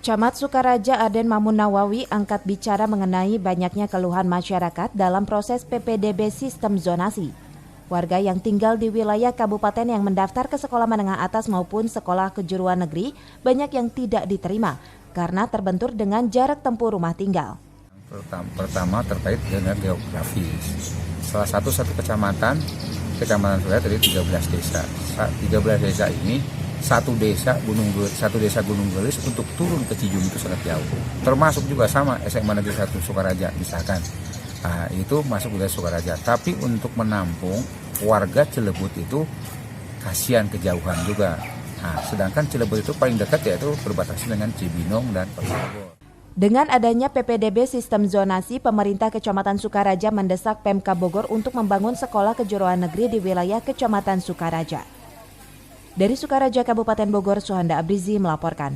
Camat Sukaraja Aden Mamun Nawawi angkat bicara mengenai banyaknya keluhan masyarakat dalam proses PPDB sistem zonasi. Warga yang tinggal di wilayah kabupaten yang mendaftar ke sekolah menengah atas maupun sekolah kejuruan negeri banyak yang tidak diterima karena terbentur dengan jarak tempuh rumah tinggal. Pertama terkait dengan geografis. Salah satu kecamatan saya tadi 13 desa. 13 desa ini satu desa Gunung Gelis untuk turun ke Cijung itu sangat jauh. Termasuk juga sama SMA Negeri 1 Sukaraja misalkan. Nah, itu masuk wilayah Sukaraja. Tapi untuk menampung warga Cilebut itu kasihan kejauhan juga. Nah, sedangkan Cilebut itu paling dekat yaitu berbatasan dengan Cibinong dan Bogor. Dengan adanya PPDB sistem zonasi, pemerintah Kecamatan Sukaraja mendesak Pemkab Bogor untuk membangun sekolah kejuruan negeri di wilayah Kecamatan Sukaraja. Dari Sukaraja, Kabupaten Bogor, Suhanda Abrizi melaporkan.